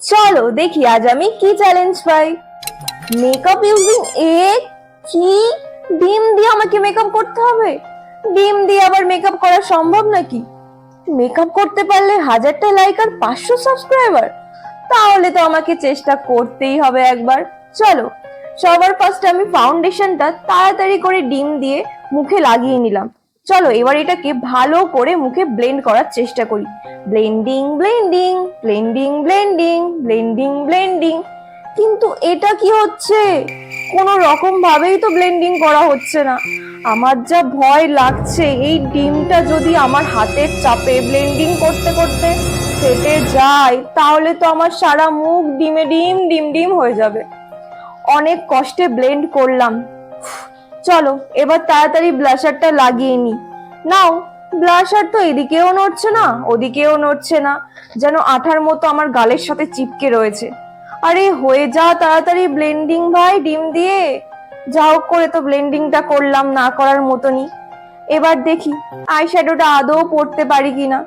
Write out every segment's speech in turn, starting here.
চলো দেখি আজ আমি কি চ্যালেঞ্জ পাই। Makeup using egg? কি? ডিম দিয়ে আমাকে মেকআপ করতে হবে? ডিম দিয়ে আবার মেকআপ করা সম্ভব নাকি? মেকআপ করতে পারলে 1000টা লাইক আর 500 সাবস্ক্রাইবার? তাহলে তো আমাকে চেষ্টা করতেই হবে একবার। চলো, সবার ফার্স্ট আমি ফাউন্ডেশনটা তাড়াতাড়ি করে ডিম দিয়ে মুখে লাগিয়ে নিলাম। চলো এবার এটাকে ভালো করে মুখে ব্লেন্ড করার চেষ্টা করি। Blending blending blending blending blending blending. কিন্তু এটা কি হচ্ছে? কোনো রকম ভাবেই তো ব্লেন্ডিং করা হচ্ছে না। আমার যা ভয় লাগছে, এই ডিমটা যদি আমার হাতের চাপে ব্লেন্ডিং করতে করতে ফেটে যায় তাহলে তো আমার সারা মুখ ডিমে ডিম ডিম ডিম হয়ে যাবে। অনেক কষ্টে ব্লেন্ড করলাম। চলো এবার তাড়াতাড়ি ব্লাশারটা লাগিয়ে নি। নাও, ব্লাশার তো এদিকেও নড়ছে না ওদিকেও নড়ছে না, যেন আঠার মতো আমার গালের সাথে চিপকে রয়েছে। আরে হয়ে যা তাড়াতাড়ি ব্লেন্ডিং ভাই ডিম দিয়ে। যা হোক করে তো ব্লেন্ডিংটা করলাম না করার মতনই। এবার দেখি আইশ্যাডোটা আদৌ পড়তে পারি কিনা।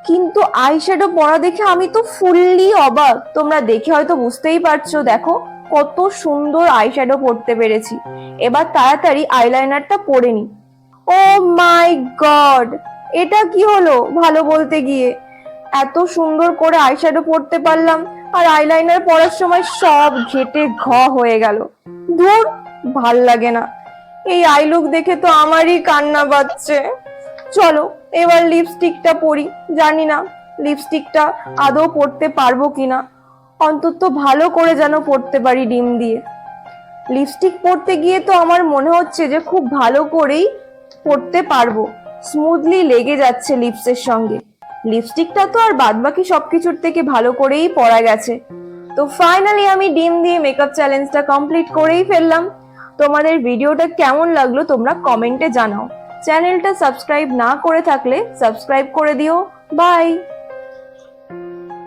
কিন্তু আইশ্যাডো পরা দেখে আমি তো ফুললি অবাক। তোমরা দেখে হয়তো বুঝতেই পারছো, দেখো কত সুন্দর আইশ্যাডো পরতে পেরেছি। এবার তাড়াতাড়ি আইলাইনারটা পরে নি। ও মাই গড, এটা কি হলো? ভালো বলতে গিয়ে এত সুন্দর করে আইশ্যাডো পরতে পারলাম আর আইলাইনার পরার সময় সব ঘেটে ঘ হয়ে গেল। ধুর, ভাল লাগে না। এই আই লুক দেখে তো আমারই কান্না পাচ্ছে। চলো এবার লিপস্টিকটা পরি। জানি না লিপস্টিকটা আদৌ পরতে পারবো কিনা। অন্তত ভালো করে যেন পরতে পারি ডিম দিয়ে। লিপস্টিক পরতে গিয়ে তো আমার মনে হচ্ছে যে খুব ভালো করেই পরতে পারবো। স্মুথলি লেগে যাচ্ছে লিপসের সঙ্গে। লিপস্টিকটা তো আর বাদবাকি সবকিছুর থেকে ভালো করেই পরা গেছে। তো ফাইনালি আমি ডিম দিয়ে মেকআপ চ্যালেঞ্জটা কমপ্লিট করেই ফেললাম। তোমাদের ভিডিওটা কেমন লাগলো তোমরা কমেন্টে জানাও। চ্যানেলটা সাবস্ক্রাইব না করে থাকলে সাবস্ক্রাইব করে দিও। বাই।